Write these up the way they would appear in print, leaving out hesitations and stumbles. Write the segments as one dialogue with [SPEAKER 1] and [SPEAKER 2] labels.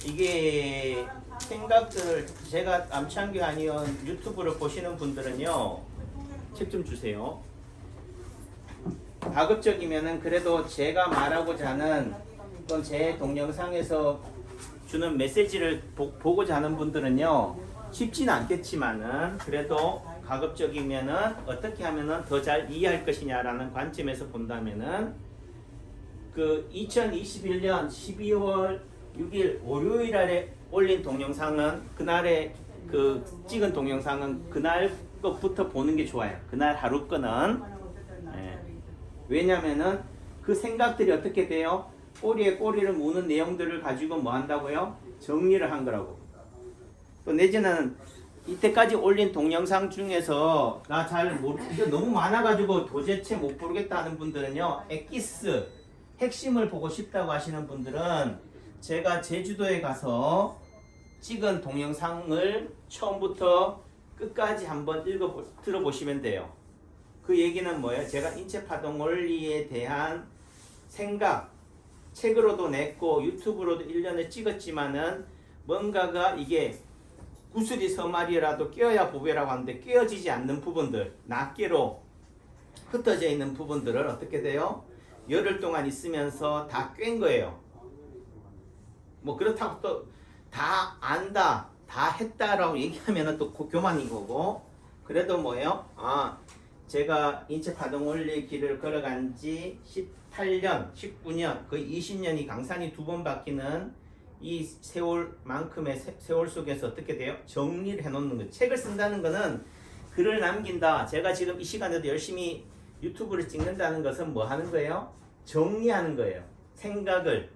[SPEAKER 1] 이게 생각들 제가 남창규 아니면 유튜브를 보시는 분들은요 책 좀 주세요. 가급적이면은 그래도 제가 말하고자 하는 어떤 제 동영상에서 주는 메시지를 보고자 하는 분들은요 쉽지는 않겠지만은 그래도 가급적이면은 어떻게 하면은 더 잘 이해할 것이냐라는 관점에서 본다면은 그 2021년 12월 6일 월요일에 올린 동영상은 그날에 그 찍은 동영상은 그날 것부터 보는 게 좋아요. 그날 하루 거는 왜냐면은 그 생각들이 어떻게 돼요? 꼬리에 꼬리를 무는 내용들을 가지고 뭐 한다고요? 정리를 한 거라고. 또 내지는 이때까지 올린 동영상 중에서 나 잘 모르겠어 너무 많아가지고 도대체 못 부르겠다 하는 분들은요 엑기스 핵심을 보고 싶다고 하시는 분들은 제가 제주도에 가서 찍은 동영상을 처음부터 끝까지 한번 들어보시면 돼요. 그 얘기는 뭐예요? 제가 인체파동 원리에 대한 생각 책으로도 냈고 유튜브로도 1년을 찍었지만은 뭔가가 이게 구슬이 서말이라도 끼어야 보배라고 하는데 끼어지지 않는 부분들 낱개로 흩어져 있는 부분들을 어떻게 돼요? 열흘 동안 있으면서 다 꿰은 거예요. 뭐 그렇다고 또 다 안다 다 했다라고 얘기하면 또 교만인 거고 그래도 뭐예요? 제가 인체파동 원리의 길을 걸어간 지 18년, 19년, 거의 20년이 강산이 2번 바뀌는 이 세월만큼의 세월 속에서 어떻게 돼요? 정리를 해놓는 거예요. 책을 쓴다는 거는 글을 남긴다. 제가 지금 이 시간에도 열심히 유튜브를 찍는다는 것은 뭐 하는 거예요? 정리하는 거예요. 생각을.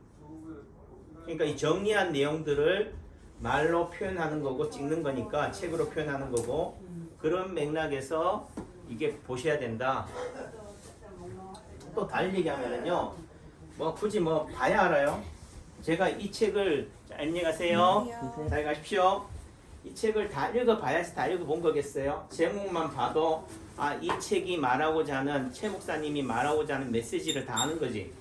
[SPEAKER 1] 그러니까 이 정리한 내용들을 말로 표현하는 거고 찍는 거니까 책으로 표현하는 거고 그런 맥락에서 이게 보셔야 된다. 또 달리 얘기하면은요, 뭐 굳이 뭐 봐야 알아요. 제가 이 책을 안녕히 가세요. 잘 가십시오. 이 책을 다 읽어봐야지 다 읽어본 거겠어요. 제목만 봐도 이 책이 말하고자 하는 최 목사님이 말하고자 하는 메시지를 다 아는 거지.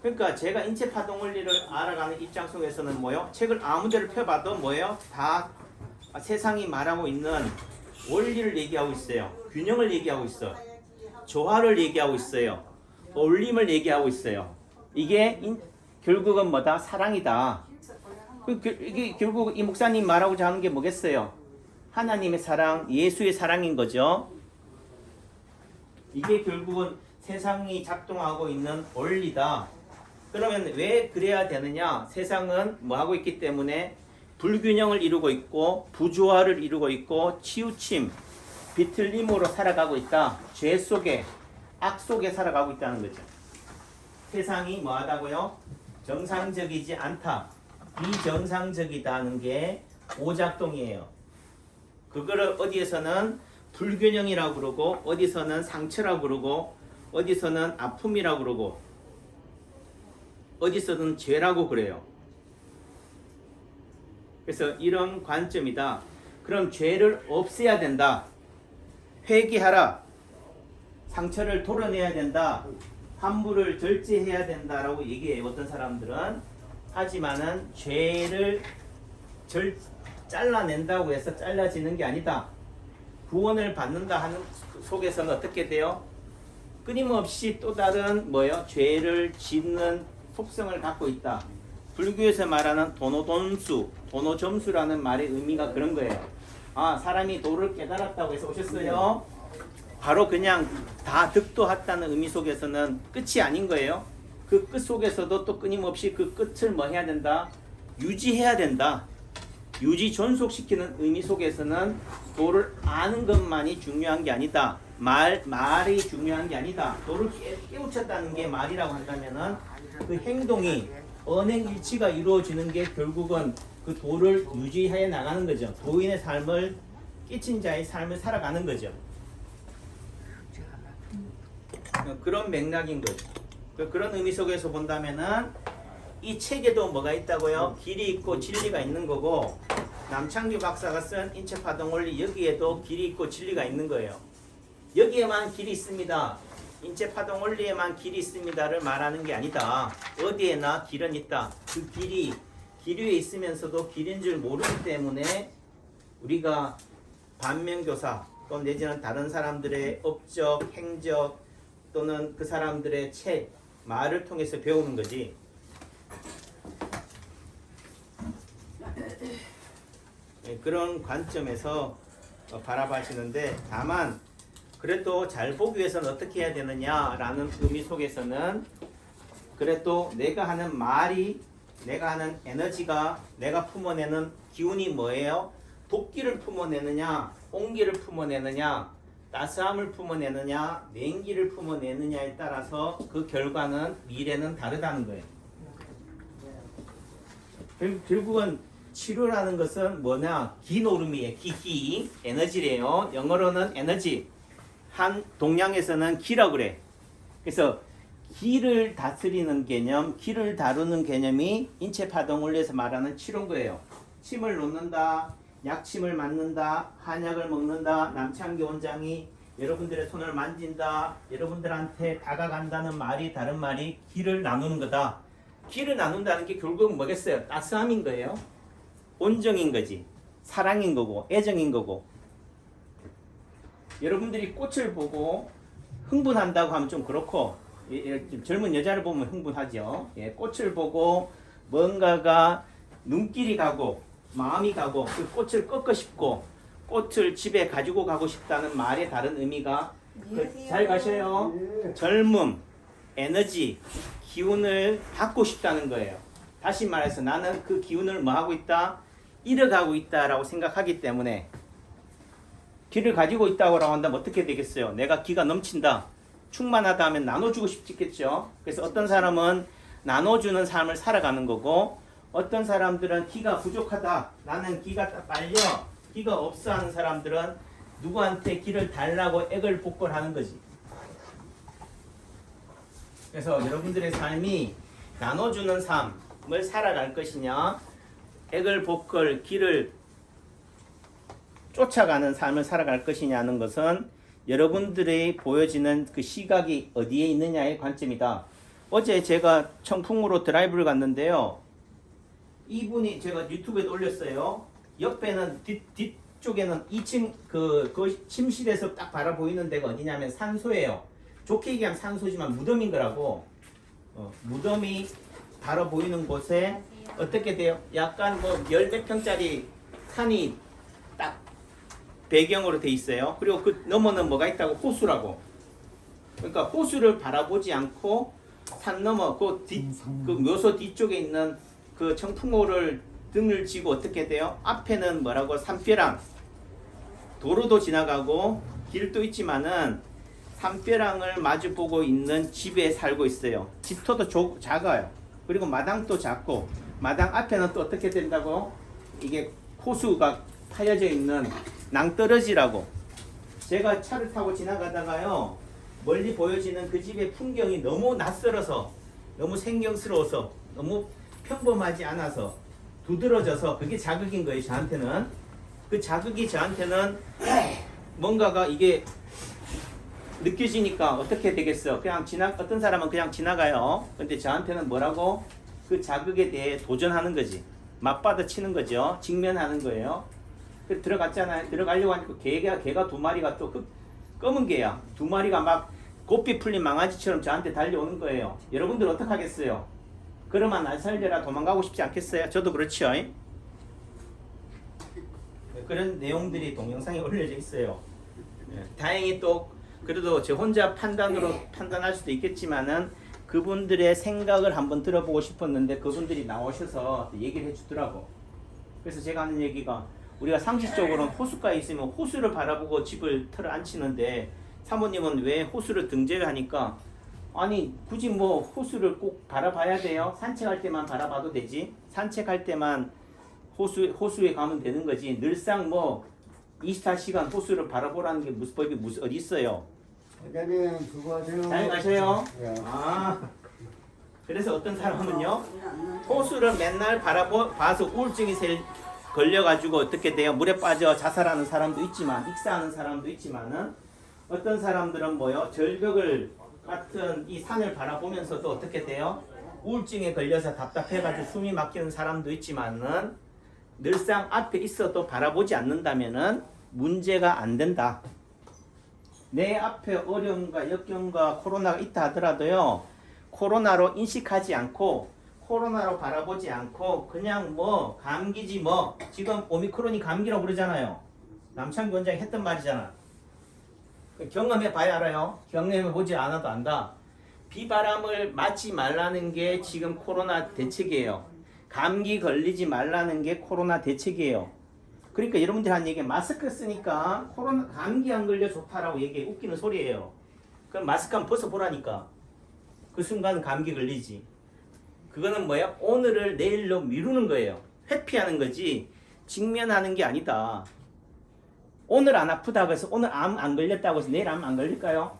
[SPEAKER 1] 그러니까 제가 인체파동 원리를 알아가는 입장 속에서는 뭐요? 책을 아무데를 펴봐도 뭐예요? 다 세상이 말하고 있는 원리를 얘기하고 있어요. 균형을 얘기하고 있어. 조화를 얘기하고 있어요. 어울림을 얘기하고 있어요. 이게 결국은 뭐다? 사랑이다. 이게 결국 이 목사님 말하고자 하는 게 뭐겠어요? 하나님의 사랑, 예수의 사랑인 거죠. 이게 결국은 세상이 작동하고 있는 원리다. 그러면 왜 그래야 되느냐? 세상은 뭐 하고 있기 때문에 불균형을 이루고 있고 부조화를 이루고 있고 치우침, 비틀림으로 살아가고 있다. 죄 속에, 악 속에 살아가고 있다는 거죠. 세상이 뭐 하다고요? 정상적이지 않다. 비정상적이다는 게 오작동이에요. 그거를 어디에서는 불균형이라고 그러고 어디서는 상처라고 그러고 어디서는 아픔이라고 그러고 어디서는 죄라고 그래요. 그래서 이런 관점이다. 그럼 죄를 없애야 된다. 회개하라. 상처를 도려내야 된다. 함부를 절제해야 된다라고 얘기해요. 어떤 사람들은. 하지만은 죄를 잘라낸다고 해서 잘라지는 게 아니다. 구원을 받는다 하는 속에서는 어떻게 돼요? 끊임없이 또 다른 뭐요? 죄를 짓는 속성을 갖고 있다. 불교에서 말하는 도노돈수, 도노점수라는 말의 의미가 그런 거예요. 사람이 도를 깨달았다고 해서 오셨어요. 바로 그냥 다 득도했다는 의미 속에서는 끝이 아닌 거예요. 그 끝 속에서도 또 끊임없이 그 끝을 뭐 해야 된다? 유지해야 된다. 유지 존속시키는 의미 속에서는 도를 아는 것만이 중요한 게 아니다. 말이 중요한 게 아니다. 도를 깨우쳤다는 게 말이라고 한다면은 그 행동이 언행일치가 이루어지는 게 결국은 그 도를 유지해 나가는 거죠. 도인의 삶을 끼친 자의 삶을 살아가는 거죠. 그런 맥락인 거죠. 그런 의미 속에서 본다면은 이 책에도 뭐가 있다고요? 길이 있고 진리가 있는 거고 남창규 박사가 쓴 인체파동 원리 여기에도 길이 있고 진리가 있는 거예요. 여기에만 길이 있습니다. 인체파동 원리에만 길이 있습니다를 말하는 게 아니다. 어디에나 길은 있다. 그 길 위에 있으면서도 길인 줄 모르기 때문에 우리가 반면교사 또 내지는 다른 사람들의 업적, 행적 또는 그 사람들의 책, 말을 통해서 배우는 거지. 그런 관점에서 바라봐시는데, 다만 그래도 잘 보기 위해서는 어떻게 해야 되느냐라는 의미 속에서는 그래도 내가 하는 말이, 내가 하는 에너지가, 내가 품어내는 기운이 뭐예요? 도끼를 품어내느냐, 온기를 품어내느냐, 따스함을 품어내느냐, 냉기를 품어내느냐에 따라서 그 결과는, 미래는 다르다는 거예요. 결국은 치료라는 것은 뭐냐? 기노름이에요. 기, 에너지래요. 영어로는 에너지. 한 동양에서는 기라고 그래. 그래서 기를 다스리는 개념, 기를 다루는 개념이 인체 파동 원리에서 말하는 치료인 거예요. 침을 놓는다, 약침을 맞는다, 한약을 먹는다, 남창기 원장이 여러분들의 손을 만진다, 여러분들한테 다가간다는 말이, 다른 말이 기를 나누는 거다. 기를 나눈다는 게 결국은 뭐겠어요? 따스함인 거예요. 온정인 거지. 사랑인 거고, 애정인 거고. 여러분들이 꽃을 보고 흥분한다고 하면 좀 그렇고, 젊은 여자를 보면 흥분하죠. 예, 꽃을 보고 뭔가가 눈길이 가고 마음이 가고 그 꽃을 꺾고 싶고 꽃을 집에 가지고 가고 싶다는 말의 다른 의미가 잘 가셔요. 젊음, 에너지, 기운을 받고 싶다는 거예요. 다시 말해서 나는 그 기운을 뭐 하고 있다? 잃어가고 있다라고 생각하기 때문에 기를 가지고 있다고 한다면 어떻게 되겠어요? 내가 기가 넘친다. 충만하다 하면 나눠주고 싶겠죠. 그래서 어떤 사람은 나눠주는 삶을 살아가는 거고, 어떤 사람들은 기가 부족하다. 나는 기가 빨려. 기가 없어 하는 사람들은 누구한테 기를 달라고 애걸복걸하는 거지. 그래서 여러분들의 삶이 나눠주는 삶을 살아갈 것이냐, 애걸복걸 기를 쫓아가는 삶을 살아갈 것이냐는 것은 여러분들의 보여지는 그 시각이 어디에 있느냐의 관점이다. 어제 제가 청풍으로 드라이브를 갔는데요. 이분이 제가 유튜브에 올렸어요. 옆에는 뒤쪽에는 2층 그 침실에서 딱 바라보이는 데가 어디냐면 산소예요. 좋게 얘기하면 산소지만 무덤인 거라고. 무덤이 바로 보이는 곳에 어떻게 돼요? 약간 뭐 열몇 평짜리 산이 딱 배경으로 돼 있어요. 그리고 그 너머는 뭐가 있다고? 호수라고. 그러니까 호수를 바라보지 않고 산 너머 그 묘소 뒤쪽에 있는 그 청풍호를 등을 지고 어떻게 돼요? 앞에는 뭐라고? 산벼랑 도로도 지나가고 길도 있지만은 산벼랑을 마주보고 있는 집에 살고 있어요. 집터도 작아요. 그리고 마당도 작고 마당 앞에는 또 어떻게 된다고? 이게 호수가 파여져 있는 낭떠러지라고. 제가 차를 타고 지나가다가요, 멀리 보여지는 그 집의 풍경이 너무 낯설어서, 너무 생경스러워서, 너무 평범하지 않아서 두드러져서 그게 자극인 거예요. 저한테는. 그 자극이 저한테는 뭔가가 이게 느껴지니까 어떻게 되겠어? 그냥 어떤 사람은 그냥 지나가요. 근데 저한테는 뭐라고? 그 자극에 대해 도전하는 거지. 맞받아치는 거죠. 직면하는 거예요. 들어갔잖아요. 들어가려고 하니까 개가 두 마리가 또 검은 개야. 두 마리가 막 고삐 풀린 망아지처럼 저한테 달려오는 거예요. 여러분들 어떡하겠어요? 그러면 날 살려라 도망가고 싶지 않겠어요? 저도 그렇죠. 그런 내용들이 동영상에 올려져 있어요. 다행히 또 그래도 저 혼자 판단할 수도 있겠지만은 그분들의 생각을 한번 들어보고 싶었는데 그분들이 나오셔서 얘기를 해주더라고. 그래서 제가 하는 얘기가, 우리가 상식적으로는 호수가에 있으면 호수를 바라보고 집을 털어 앉히는데 사모님은 왜 호수를 등재하니까, 아니 굳이 뭐 호수를 꼭 바라봐야 돼요? 산책할 때만 바라봐도 되지. 산책할 때만 호수에 가면 되는 거지. 늘상 뭐 24시간 호수를 바라보라는 게 무슨 법이 어디 있어요?
[SPEAKER 2] 회장님 수고하세요.
[SPEAKER 1] 잘 가세요.
[SPEAKER 2] 예.
[SPEAKER 1] 그래서 어떤 사람은요, 호수를 맨날 봐서 우울증이 걸려가지고 어떻게 돼요? 물에 빠져 자살하는 사람도 있지만, 익사하는 사람도 있지만은, 어떤 사람들은 뭐요? 절벽을 같은 이 산을 바라보면서도 어떻게 돼요? 우울증에 걸려서 답답해가지고 숨이 막히는 사람도 있지만은 늘상 앞에 있어도 바라보지 않는다면은 문제가 안 된다. 내 앞에 어려움과 역경과 코로나가 있다 하더라도요, 코로나로 인식하지 않고 코로나로 바라보지 않고 그냥 뭐 감기지 뭐, 지금 오미크론이 감기라고 그러잖아요. 남창기 원장이 했던 말이잖아. 경험해 봐야 알아요. 경험해 보지 않아도 안다. 비바람을 맞지 말라는 게 지금 코로나 대책이에요. 감기 걸리지 말라는 게 코로나 대책이에요. 그러니까 여러분들이 한 얘기, 마스크 쓰니까 코로나 감기 안 걸려 좋다라고 얘기해. 웃기는 소리예요. 그럼 마스크 한번 벗어보라니까. 그 순간 감기 걸리지. 그거는 뭐야? 오늘을 내일로 미루는 거예요. 회피하는 거지 직면하는 게 아니다. 오늘 안 아프다고 해서 오늘 암 안 걸렸다고 해서 내일 암 안 걸릴까요?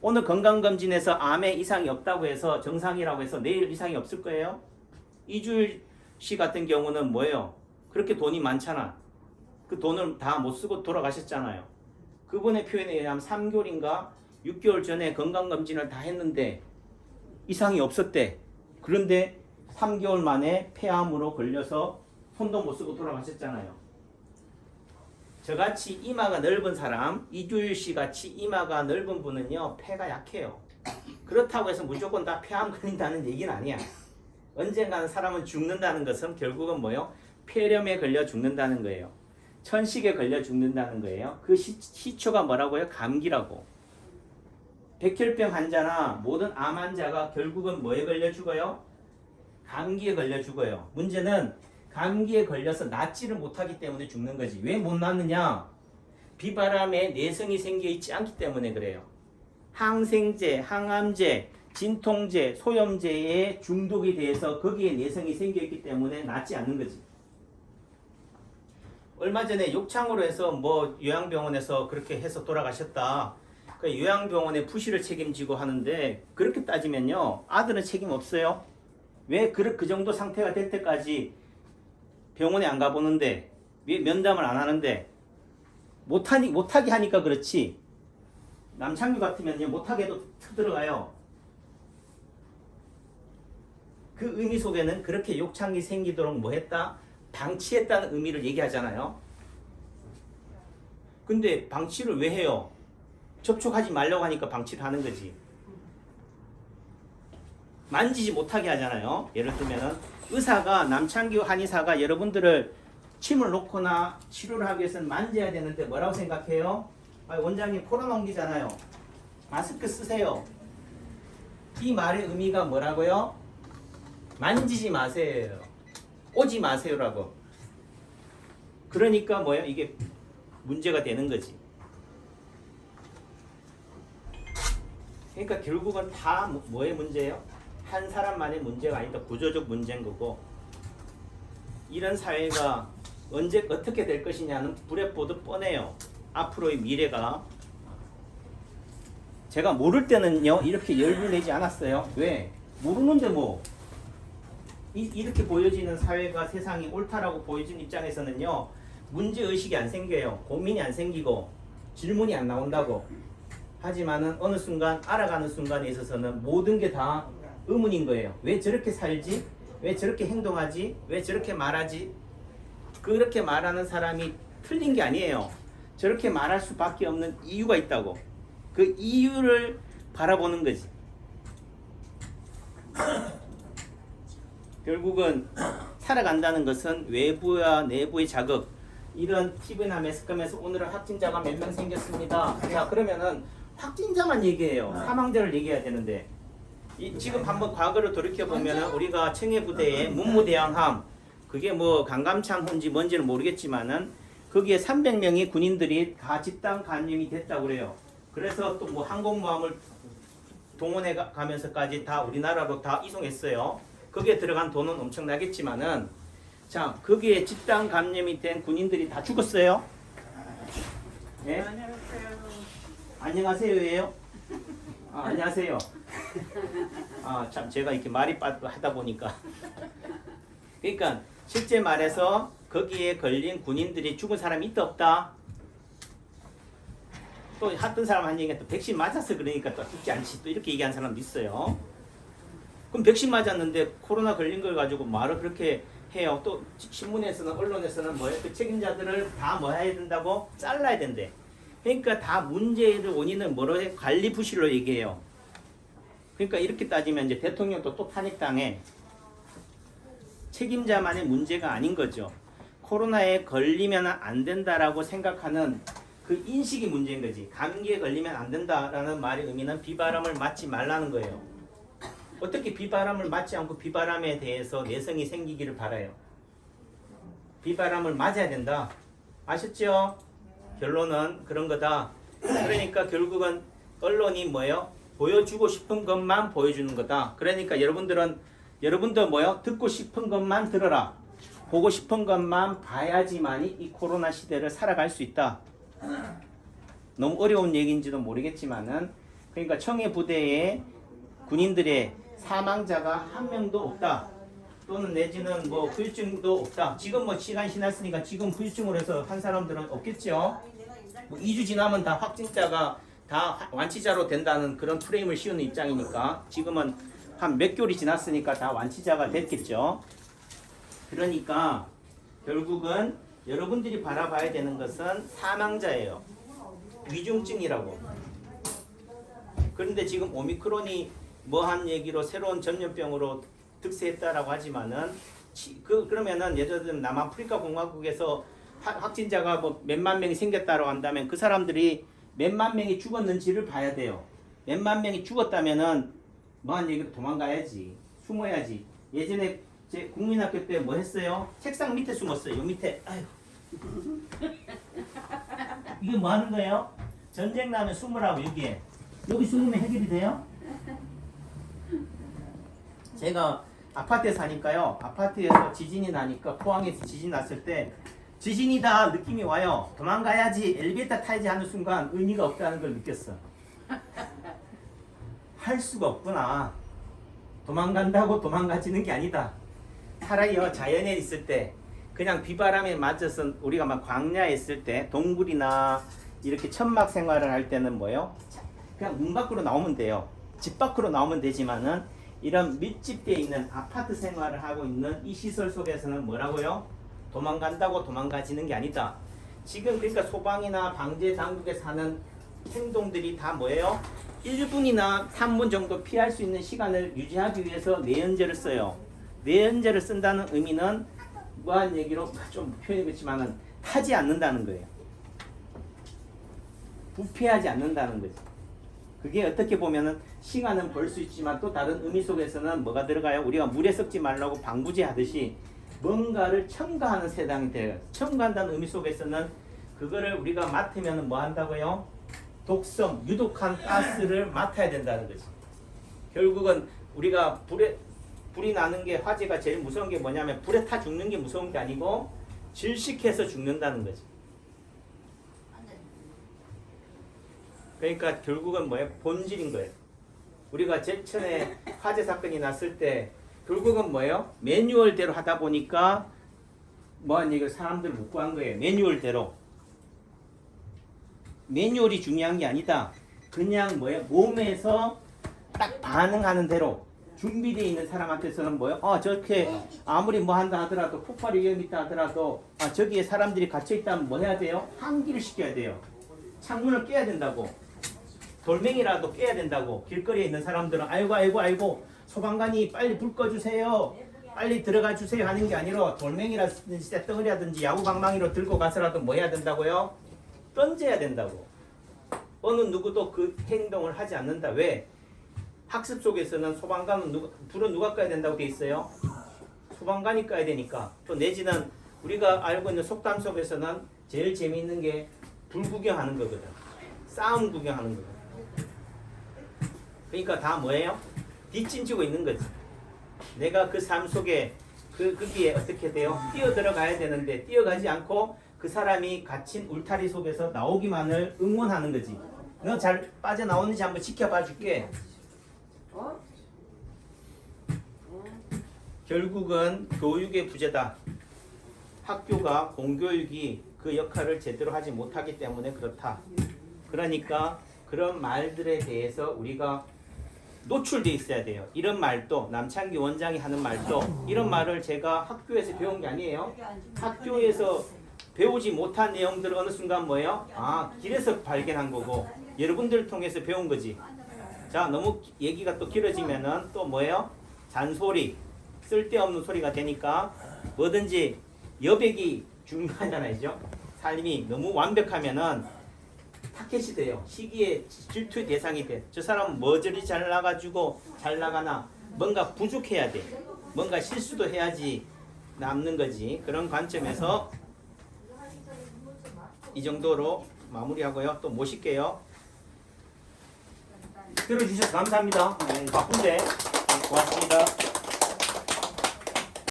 [SPEAKER 1] 오늘 건강검진에서 암에 이상이 없다고 해서 정상이라고 해서 내일 이상이 없을 거예요? 이주일 씨 같은 경우는 뭐예요? 그렇게 돈이 많잖아. 그 돈을 다 못 쓰고 돌아가셨잖아요. 그분의 표현에 의하면 3개월인가 6개월 전에 건강검진을 다 했는데 이상이 없었대. 그런데 3개월 만에 폐암으로 걸려서 손도 못 쓰고 돌아가셨잖아요. 저같이 이마가 넓은 사람, 이주일 씨 같이 이마가 넓은 분은요, 폐가 약해요. 그렇다고 해서 무조건 다 폐암 걸린다는 얘기는 아니야. 언젠가는 사람은 죽는다는 것은 결국은 뭐예요? 폐렴에 걸려 죽는다는 거예요. 천식에 걸려 죽는다는 거예요. 그 시초가 뭐라고요? 감기라고. 백혈병 환자나 모든 암 환자가 결국은 뭐에 걸려 죽어요? 감기에 걸려 죽어요. 문제는 감기에 걸려서 낫지를 못하기 때문에 죽는 거지. 왜 못 낫느냐? 비바람에 내성이 생겨 있지 않기 때문에 그래요. 항생제, 항암제, 진통제, 소염제에 중독이 돼서 거기에 내성이 생겨 있기 때문에 낫지 않는 거지. 얼마 전에 욕창으로 해서 뭐 요양병원에서 그렇게 해서 돌아가셨다. 그 요양병원의 부실을 책임지고 하는데, 그렇게 따지면요, 아들은 책임 없어요. 왜 그 정도 상태가 될 때까지 병원에 안 가보는데, 왜 면담을 안 하는데, 못하게 하니까 그렇지. 남창규 같으면요, 못하게 해도 들어가요. 그 의미 속에는 그렇게 욕창이 생기도록 뭐 했다? 방치했다는 의미를 얘기하잖아요. 근데 방치를 왜 해요? 접촉하지 말라고 하니까 방치를 하는 거지. 만지지 못하게 하잖아요. 예를 들면은 의사가, 남창규 한의사가 여러분들을 침을 놓거나 치료를 하기 위해서는 만져야 되는데 뭐라고 생각해요? 원장님 코로나 옮기잖아요. 마스크 쓰세요. 이 말의 의미가 뭐라고요? 만지지 마세요. 오지 마세요라고. 그러니까 뭐예요? 이게 문제가 되는 거지. 그러니까 결국은 다 뭐의 문제예요? 한 사람만의 문제가 아니다. 구조적 문제인 거고, 이런 사회가 언제 어떻게 될 것이냐는 불에 보듯 뻔해요. 앞으로의 미래가. 제가 모를 때는요 이렇게 열불 내지 않았어요. 왜? 모르는데 뭐 이렇게 보여지는 사회가, 세상이 옳다라고 보여지는 입장에서는요 문제의식이 안 생겨요. 고민이 안 생기고 질문이 안 나온다고. 하지만은 어느 순간, 알아가는 순간에 있어서는 모든 게 다 의문인 거예요. 왜 저렇게 살지? 왜 저렇게 행동하지? 왜 저렇게 말하지? 그렇게 말하는 사람이 틀린 게 아니에요. 저렇게 말할 수밖에 없는 이유가 있다고. 그 이유를 바라보는 거지. 결국은 살아간다는 것은 외부와 내부의 자극, 이런 TV나 매스컴에서 오늘은 확진자가 몇 명 생겼습니다. 자, 그러면은 확진자만 얘기해요. 사망자를 얘기해야 되는데, 지금 한번 과거를 돌이켜보면은 우리가 청해부대의 문무대왕함, 그게 뭐 강감창호인지 뭔지는 모르겠지만은 거기에 300명의 군인들이 다 집단 감염이 됐다고 그래요. 그래서 또 뭐 항공모함을 동원해 가면서까지 다 우리나라로 다 이송했어요. 거기에 들어간 돈은 엄청나겠지만은, 자, 거기에 집단 감염이 된 군인들이 다 죽었어요. 네? 안녕하세요예요? 안녕하세요. 참 제가 이렇게 말이 하다 보니까. 그러니까 실제 말해서 거기에 걸린 군인들이 죽은 사람이 있다 없다? 또 어떤 사람 한 얘기가 또 백신 맞았어 그러니까 또 죽지 않지, 또 이렇게 얘기하는 사람도 있어요. 그럼 백신 맞았는데 코로나 걸린 걸 가지고 말을 그렇게 해요. 또 신문에서는 언론에서는 뭐예요? 그 책임자들을 다 뭐 해야 된다고? 잘라야 된대. 그러니까 다 문제의 원인은 뭐로 해? 관리 부실로 얘기해요. 그러니까 이렇게 따지면 이제 대통령도 또 탄핵당해. 책임자만의 문제가 아닌 거죠. 코로나에 걸리면 안 된다라고 생각하는 그 인식이 문제인 거지. 감기에 걸리면 안 된다라는 말의 의미는 비바람을 맞지 말라는 거예요. 어떻게 비바람을 맞지 않고 비바람에 대해서 내성이 생기기를 바라요. 비바람을 맞아야 된다. 아셨죠? 결론은 그런 거다. 그러니까 결국은 언론이 뭐예요? 보여주고 싶은 것만 보여주는 거다. 그러니까 여러분들 뭐예요? 듣고 싶은 것만 들어라. 보고 싶은 것만 봐야지만이 이 코로나 시대를 살아갈 수 있다. 너무 어려운 얘기인지도 모르겠지만은 그러니까 청해 부대에 군인들의 사망자가 한 명도 없다. 또는 내지는 뭐 후유증도 없다. 지금 뭐 시간이 지났으니까 지금 후유증으로 해서 한 사람들은 없겠죠. 뭐 2주 지나면 다 확진자가 다 완치자로 된다는 그런 프레임을 씌우는 입장이니까 지금은 한 몇 개월이 지났으니까 다 완치자가 됐겠죠. 그러니까 결국은 여러분들이 바라봐야 되는 것은 사망자예요. 위중증이라고. 그런데 지금 오미크론이 뭐한 얘기로 새로운 전염병으로 득세했다라고 하지만은 그러면은 예를 들면 남아프리카 공화국에서 확진자가 뭐 몇만 명이 생겼다고 한다면 그 사람들이 몇만 명이 죽었는지를 봐야 돼요. 몇만 명이 죽었다면은 뭐한 얘기로 도망가야지, 숨어야지. 예전에 제 국민학교 때 뭐 했어요? 책상 밑에 숨었어요. 요 밑에. 아이고. 이게 뭐 하는 거예요? 전쟁 나면 숨으라고 여기에. 여기 숨으면 해결이 돼요? 제가 아파트에 사니까요. 아파트에서 지진이 나니까 포항에서 지진 났을 때 지진이다 느낌이 와요. 도망가야지 엘리베이터 타야지 하는 순간 의미가 없다는 걸 느꼈어. 할 수가 없구나. 도망간다고 도망가지는 게 아니다. 차라리요 자연에 있을 때 그냥 비바람에 맞아서 우리가 막 광야에 있을 때 동굴이나 이렇게 천막 생활을 할 때는 뭐예요? 그냥 문 밖으로 나오면 돼요. 집 밖으로 나오면 되지만은 이런 밀집되어 있는 아파트 생활을 하고 있는 이 시설 속에서는 뭐라고요? 도망간다고 도망가지는 게 아니다. 지금 그러니까 소방이나 방재 당국에서 하는 행동들이 다 뭐예요? 1분이나 3분 정도 피할 수 있는 시간을 유지하기 위해서 내연제를 써요. 내연제를 쓴다는 의미는 뭐한 얘기로 좀 표현이 그렇지만은 타지 않는다는 거예요. 부패하지 않는다는 거지. 그게 어떻게 보면은 시간은 벌 수 있지만 또 다른 의미 속에서는 뭐가 들어가요? 우리가 물에 썩지 말라고 방부제 하듯이 뭔가를 첨가하는 세상이 돼요. 첨가한다는 의미 속에서는 그거를 우리가 맡으면 뭐 한다고요? 독성, 유독한 가스를 맡아야 된다는 거지. 결국은 우리가 불이 나는 게 화재가 제일 무서운 게 뭐냐면 불에 타 죽는 게 무서운 게 아니고 질식해서 죽는다는 거지. 그러니까 결국은 뭐예요? 본질인 거예요. 우리가 제천에 화재 사건이 났을 때 결국은 뭐예요? 매뉴얼대로 하다 보니까 뭐한 얘기를 사람들을 못 구한 거예요. 매뉴얼대로. 매뉴얼이 중요한 게 아니다. 그냥 뭐예요? 몸에서 딱 반응하는 대로 준비되어 있는 사람한테서는 뭐예요? 저렇게 아무리 뭐 한다 하더라도 폭발이 위험이 있다 하더라도 저기에 사람들이 갇혀 있다면 뭐 해야 돼요? 환기를 시켜야 돼요. 창문을 깨야 된다고. 돌멩이라도 깨야 된다고. 길거리에 있는 사람들은 아이고 소방관이 빨리 불 꺼주세요. 빨리 들어가 주세요 하는 게 아니라 돌멩이라든지 쇳덩어리라든지 야구방망이로 들고 가서라도 뭐 해야 된다고요? 던져야 된다고. 어느 누구도 그 행동을 하지 않는다. 왜? 학습 속에서는 소방관은 불은 누가 꺼야 된다고 돼 있어요? 소방관이 꺼야 되니까. 또 내지는 우리가 알고 있는 속담 속에서는 제일 재미있는 게 불 구경하는 거거든. 싸움 구경하는 거거든. 그러니까 다 뭐예요? 뒷짐지고 있는 거지. 내가 그 삶 속에 거기에 어떻게 돼요? 뛰어들어가야 되는데 뛰어가지 않고 그 사람이 갇힌 울타리 속에서 나오기만을 응원하는 거지. 너 잘 빠져나오는지 한번 지켜봐 줄게. 결국은 교육의 부재다. 학교가 공교육이 그 역할을 제대로 하지 못하기 때문에 그렇다. 그러니까 그런 말들에 대해서 우리가 노출돼 있어야 돼요. 이런 말도 남창기 원장이 하는 말도 이런 말을 제가 학교에서 배운 게 아니에요. 학교에서 배우지 못한 내용들을 어느 순간 뭐예요? 아, 길에서 발견한 거고 여러분들을 통해서 배운 거지. 자, 너무 얘기가 또 길어지면은 또 뭐예요? 잔소리, 쓸데없는 소리가 되니까 뭐든지 여백이 중요하잖아요. 삶이 너무 완벽하면은 타켓이 돼요. 시기에 질투의 대상이 돼. 저 사람은 뭐 저리 잘 나가지고 잘 나가나 뭔가 부족해야 돼. 뭔가 실수도 해야지 남는 거지. 그런 관점에서 이 정도로 마무리하고요. 또 모실게요. 들어주셔서 감사합니다. 바쁜데 고맙습니다.